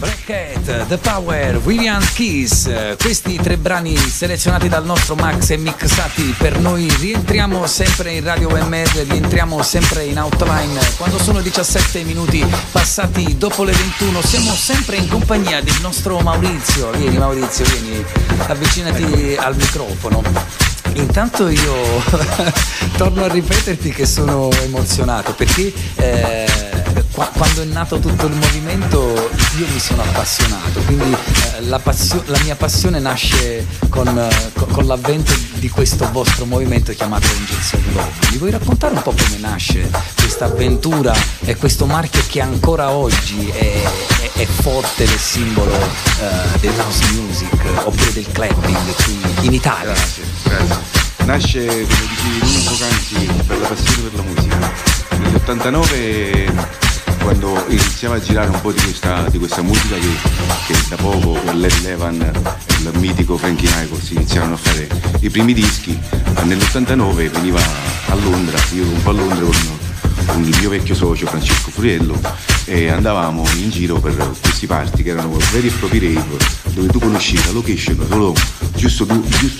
Black Cat, The Power, William Keys, questi 3 brani selezionati dal nostro Max e mixati per noi. Rientriamo sempre in Radio UMR, rientriamo sempre in Outline quando sono 17 minuti passati dopo le 21. Siamo sempre in compagnia del nostro Maurizio. Vieni Maurizio, vieni, avvicinati al microfono. Intanto io torno a ripeterti che sono emozionato perché quando è nato tutto il movimento io mi sono appassionato, quindi la mia passione nasce con l'avvento di questo vostro movimento chiamato Angels of Love. Mi vuoi raccontare un po' come nasce questa avventura e questo marchio che ancora oggi è forte del simbolo dell'house music oppure del clubbing qui in Italia? Grazie. Nasce, come dicevi tu poc'anzi, per la passione per la musica. Nell'89, quando iniziava a girare un po' di questa musica che da poco con Larry Levan e il mitico Frankie Knuckles iniziarono a fare i primi dischi, nell'89 veniva a Londra, io ero un po' a Londra con il mio vecchio socio Francesco Furiello e andavamo in giro per questi party che erano veri e propri rave, dove tu conoscevi la location solo giusto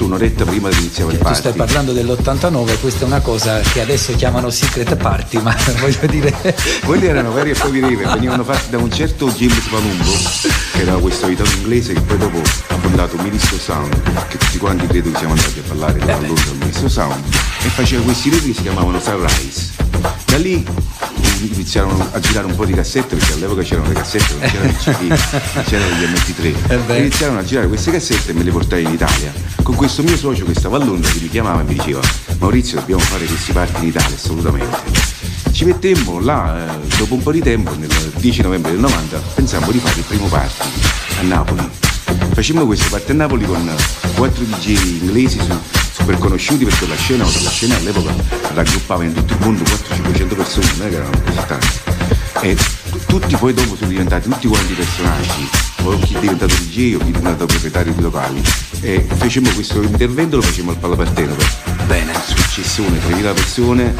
un'oretta prima che iniziava il party. Tu stai parlando dell'89, questa è una cosa che adesso chiamano secret party, ma voglio dire quelli erano veri e propri rave, venivano fatti da un certo James Palumbo, che era questo italiano inglese che poi dopo ha fondato Ministro Sound, che tutti quanti credo che siamo andati a ballare a Londra al Ministro Sound, e faceva questi rave che si chiamavano Sunrise. Da lì iniziarono a girare un po' di cassette, perché all'epoca c'erano le cassette, non c'erano i CD, non c'erano gli MP3, e iniziarono a girare queste cassette e me le portai in Italia con questo mio socio che stava a Londra, che mi chiamava e mi diceva: Maurizio, dobbiamo fare questi party in Italia assolutamente. Ci mettemmo là, dopo un po' di tempo, nel 10 novembre del 90 pensammo di fare il primo party a Napoli. Facemmo questo party a Napoli con 4 DJ inglesi super conosciuti, perché la scena all'epoca raggruppava in tutto il mondo 400-500 persone, non è che erano così tanti, e tutti poi dopo sono diventati tutti quanti personaggi, o chi è diventato DJ o chi è diventato proprietario di locali, e facemmo questo intervento, lo facemmo al Palapartenope. Bene. Successione, 3.000 persone.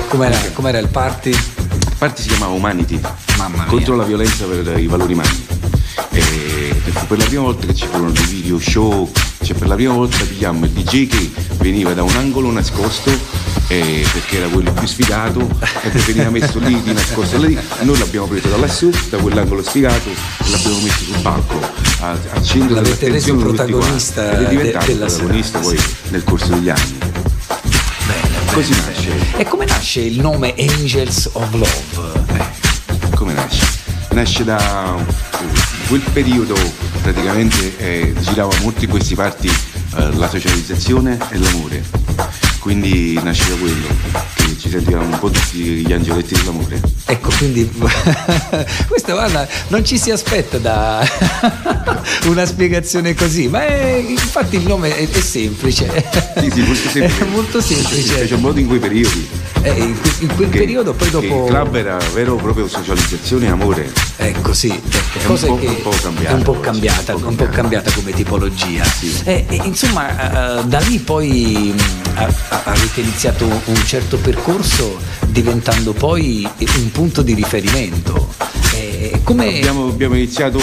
Com'era il party? Il party si chiamava Humanity, Mamma mia. contro la violenza per i valori umani. E fu per la prima volta che ci furono dei video show, cioè per la prima volta pigliammo il DJ che veniva da un angolo nascosto, perché era quello più sfigato, e veniva messo lì di nascosto lì, noi l'abbiamo preso da lassù, da quell'angolo sfigato, e l'abbiamo messo sul palco al centro dell'attenzione, protagonista ed è diventato della protagonista poi nel corso degli anni. Così nasce. E come nasce il nome Angels of Love? Come nasce? Nasce da quel periodo, praticamente girava molto in questi party la socializzazione e l'amore, quindi nasceva quello, che ci sentivamo un po' tutti gli angioletti dell'amore. Ecco, quindi questo, guarda, non ci si aspetta da una spiegazione così, ma infatti il nome è semplice. Sì, molto semplice. È molto semplice. C'è un modo in quei periodi. In quel periodo poi dopo il club era vero proprio socializzazione e amore. Ecco, sì, è un po' cambiata come tipologia. Sì. Insomma, da lì poi avete iniziato un certo percorso, diventando poi un punto di riferimento. Come abbiamo iniziato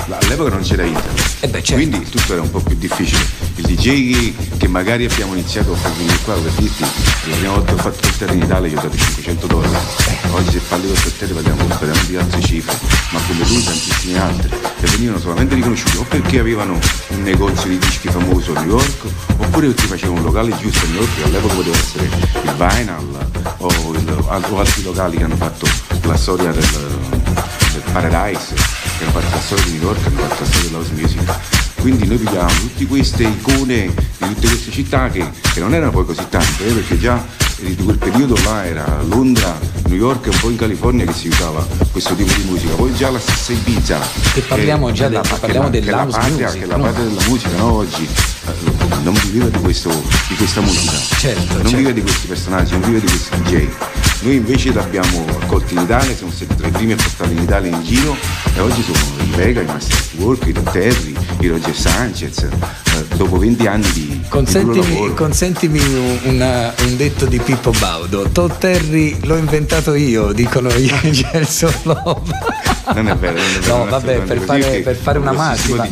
all'epoca non c'era internet, certo. Quindi tutto era un po' più difficile. Il DJ che magari abbiamo iniziato a fare qua, per dirti, la prima volta che ho fatto il terra in Italia gli ho dato $500. Oggi se parli con il terra parliamo di altre cifre, ma come lui tantissimi altri, che venivano solamente riconosciuti o perché avevano un negozio di dischi famoso a New York, oppure perché facevano un locale giusto a New York, che all'epoca poteva essere il Vinyl o altri locali che hanno fatto la storia del Paradise, che hanno fatto la storia di New York, che hanno fatto la storia della house music. Quindi noi pigliavamo tutte queste icone di tutte queste città che non erano poi così tante, perché già di quel periodo là era Londra, New York e un po' in California che si usava questo tipo di musica. Poi già la stessa Ibiza, che parliamo già parliamo dell'house music, che è la parte della musica, no? Oggi non viveva di questa musica, certo. Vive di questi personaggi, non vive di questi DJ. Noi invece l'abbiamo accolti in Italia, siamo stati tra i primi a portarli in Italia in giro, e oggi sono i Vega, i Master Work, i Terry, i Roger Sanchez, dopo 20 anni di consentimi un detto di Pippo Baudo: Todd Terry l'ho inventato io, dicono gli Angels of Love. Non è vero, no, vabbè, per fare una massima.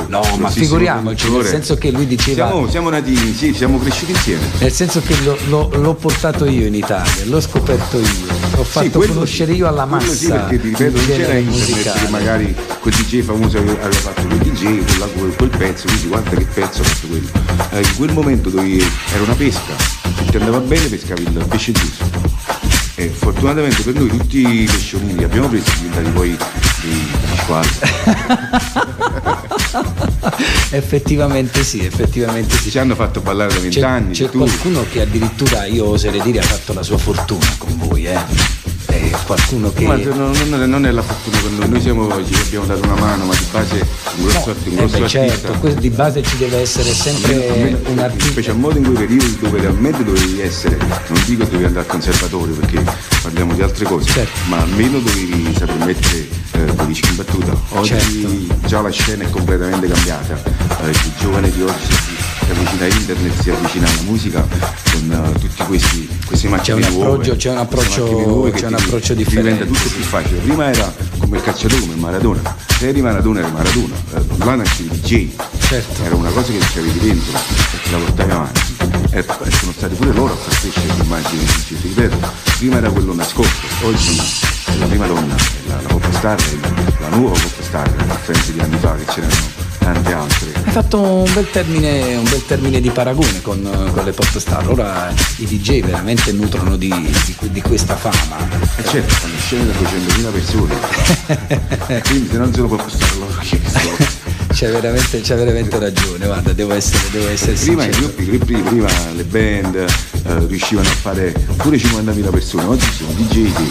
No, ma figuriamoci, nel senso che lui diceva siamo nati, sì, siamo cresciuti insieme. Nel senso che l'ho portato io in Italia, l'ho scoperto io, l'ho fatto conoscere io alla massa. Sì, perché ti ripeto, non c'era internet che magari quel DJ famoso aveva fatto quel DJ, quel pezzo, quindi guarda che pezzo ha fatto quello. In quel momento dove era una pesca, se ti andava bene pescavi il pesce giusto. E fortunatamente per noi tutti i pesciolini che abbiamo preso sono diventati poi dei squali. Effettivamente sì. Ci hanno fatto ballare da 20 anni. C'è qualcuno che addirittura, io oserei dire, ha fatto la sua fortuna con voi, qualcuno che. Ma non è la fortuna per noi ci abbiamo dato una mano, ma di base un grosso artista. Certo, di base ci deve essere sempre un artista. Specie al modo in quei periodi dove realmente dovevi essere, non dico dovevi andare al conservatorio perché parliamo di altre cose, certo, ma almeno dovevi saper mettere 12 in battuta. Oggi già la scena è completamente cambiata, il giovane di oggi si avvicina a internet, si avvicina alla musica con tutti questi macchine nuove. C'è un approccio differente. Diventa tutto più facile. Prima era come il calciatore, come il Maradona. Se eri Maradona, eri Maradona. Là nascevi DJ. Certo. Era una cosa che c'avevi dentro e te la portavi avanti. E sono stati pure loro a far crescere l'immagine di DJ. Ripeto, prima era quello nascosto, oggi è la prima donna, è la pop star, è la nuova pop star, a differenza di anni fa che c'erano tante altre. Hai fatto un bel termine di paragone con le pop star. Ora i DJ veramente nutrono di questa fama. E certo, fanno scene da 200.000 persone. Quindi se non se lo può postare loro che sto. C'è veramente ragione, guarda, devo essere prima sincero. Prima le band riuscivano a fare pure 50.000 persone, oggi sono DJ che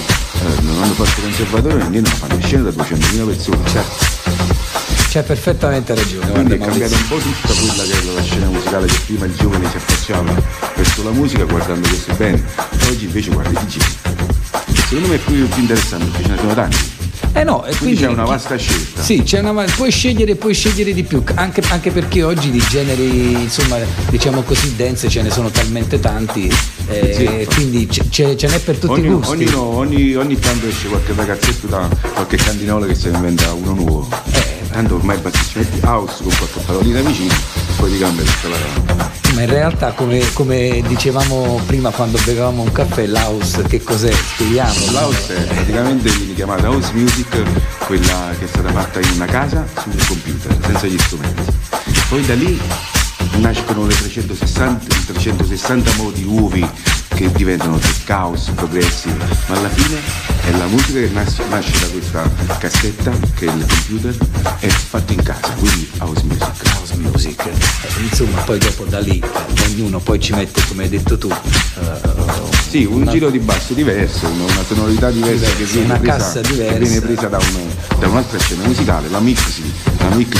non hanno fatto conservatorio e niente, ma fanno scene da 200.000 persone. Certo. C'hai perfettamente ragione. Quindi è cambiata un po' tutta quella che era la scena musicale, che prima il giovane si affacciava verso la musica guardando queste band, oggi invece guarda i DJ. Secondo me è più interessante perché ce ne sono tanti. No, e quindi c'è una vasta scelta. Sì, puoi scegliere di più, anche perché oggi di generi, insomma, diciamo così, dance ce ne sono talmente tanti, quindi ce n'è per tutti i gusti. Ogni tanto esce qualche ragazzetto da qualche cantinola che se ne inventa uno nuovo. Tanto ormai basta ci metti house con qualche parolina vicino e poi ti cambia tutta la roba. Ma in realtà, come dicevamo prima quando bevevamo un caffè, l'house che cos'è? Spieghiamo. L'house è praticamente viene chiamata house music, quella che è stata fatta in una casa sul computer, senza gli strumenti. Poi da lì nascono le 360 modi nuovi che diventano tech house, progressive, ma alla fine è la musica che nasce da questa cassetta che è il computer, è fatta in casa, quindi house music. Insomma, poi dopo da lì ognuno poi ci mette, come hai detto tu, sì, un giro di basso diverso, una sonorità diversa che viene presa da un'altra scena musicale, la mixi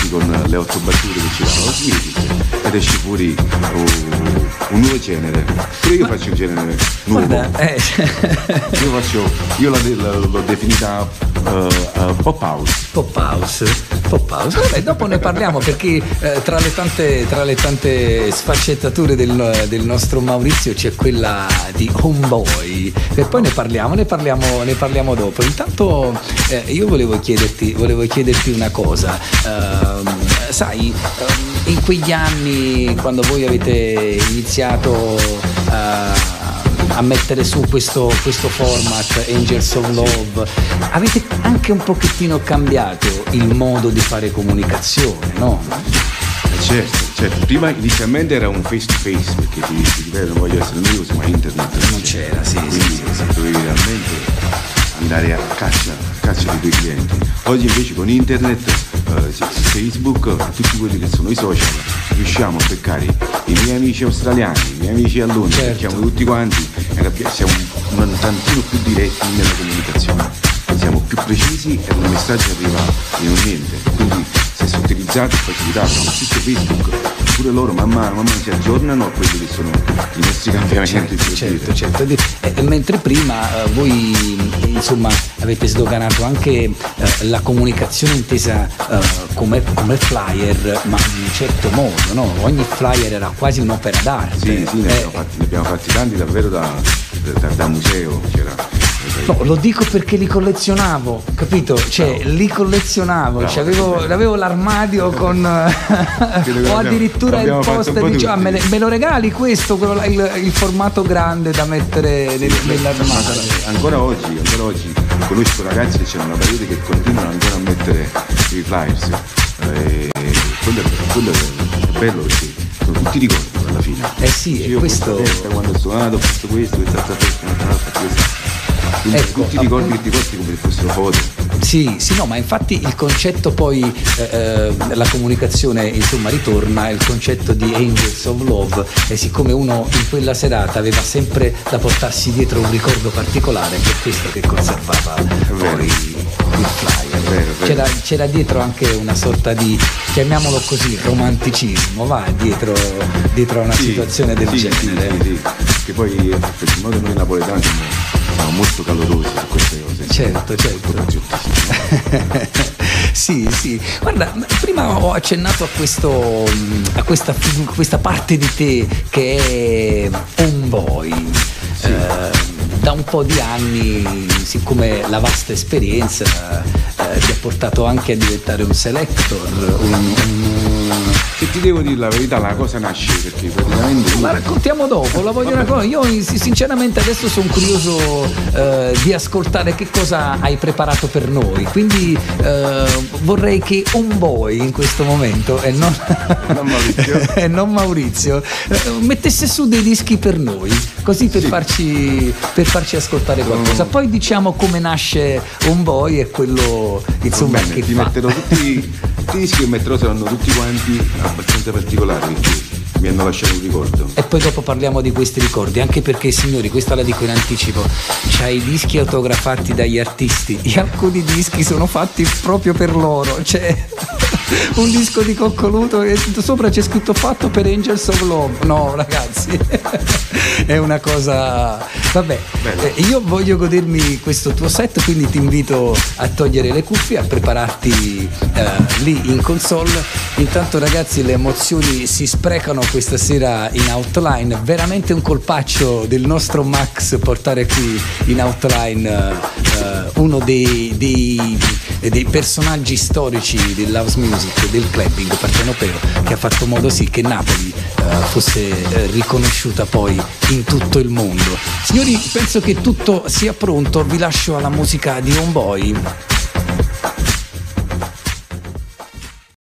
con le 8 battute che ci danno house music ed esce fuori un nuovo genere. Pure io faccio un genere nuovo. Guarda, io l'ho definita pop house. Vabbè, dopo ne parliamo perché tra le tante sfaccettature del nostro Maurizio c'è quella di Homeboy, e poi ne parliamo dopo. Intanto io volevo chiederti una cosa, sai, in quegli anni quando voi avete iniziato a mettere su questo format Angels of Love, avete anche un pochettino cambiato il modo di fare comunicazione, no? Certo, prima inizialmente era un face to face, perché ti ripeto, non voglio essere noioso, ma internet non c'era, quindi dovevi realmente andare a caccia dei tuoi clienti. Oggi invece con internet, Facebook, tutti quelli che sono i social, riusciamo a beccare i miei amici australiani, i miei amici a Londra, cerchiamo tutti quanti, siamo un tantino più diretti nella comunicazione, siamo più precisi e il messaggio arriva in un niente, quindi se si è utilizzato e facilitato, lo stesso Facebook, pure loro man mano si aggiornano a quelli che sono i nostri cambiamenti. Certo. Mentre prima voi insomma avete sdoganato anche la comunicazione intesa come flyer, ma in un certo modo, no? Ogni flyer era quasi un'opera d'arte. Sì, ne abbiamo fatti tanti davvero da museo, c'era No, lo dico perché li collezionavo, capito? Cioè, li collezionavo, cioè, avevo l'armadio con o addirittura il poster, dicevo, me lo regali questo, il formato grande da mettere nell'armadio. Ancora oggi conosco ragazzi che c'è una parete che continuano ancora a mettere i flyers. Quello è bello perché sono tutti ricordi alla fine. Sì, io questo quando ho suonato ho fatto questo, questa quindi ecco, tutti i ricordi che ti porti come se fossero foto. Sì, no, ma infatti il concetto poi, la comunicazione insomma ritorna, il concetto di Angels of Love, e siccome uno in quella serata aveva sempre da portarsi dietro un ricordo particolare, per questo che conservava poi il flyer. C'era dietro anche una sorta di, chiamiamolo così, romanticismo, dietro a una situazione del genere. Sì. Che poi per il modo noi napoletani siamo molto calorosi su queste cose. Certo. Sì. Guarda, prima ho accennato a questa parte di te che è homeboy. Sì. Da un po' di anni, siccome la vasta esperienza ti ha portato anche a diventare un selector, Se ti devo dire la verità, la cosa nasce perché praticamente... La raccontiamo dopo, la voglio raccontare. Io sinceramente adesso sono curioso di ascoltare che cosa hai preparato per noi, quindi vorrei che homeboy in questo momento e non Maurizio mettesse su dei dischi per noi, così per farci ascoltare qualcosa. Poi diciamo come nasce homeboy e quello insomma che ti metterò tutti i dischi che metterò saranno tutti quanti abbastanza particolari perché mi hanno lasciato un ricordo. E poi dopo parliamo di questi ricordi, anche perché signori, questa la dico in anticipo, c'hai i dischi autografati dagli artisti e alcuni dischi sono fatti proprio per loro, cioè un disco di Coccoluto e sopra c'è scritto fatto per Angels of Love. No ragazzi, è una cosa, vabbè. Io voglio godermi questo tuo set, quindi ti invito a togliere le cuffie, a prepararti lì in console. Intanto ragazzi, le emozioni si sprecano questa sera in Outline, veramente un colpaccio del nostro Max portare qui in Outline uno dei personaggi storici dell'house music, del clubbing partenopeo, che ha fatto modo sì che Napoli fosse riconosciuta poi in tutto il mondo. Signori, penso che tutto sia pronto, vi lascio alla musica di Homeboy.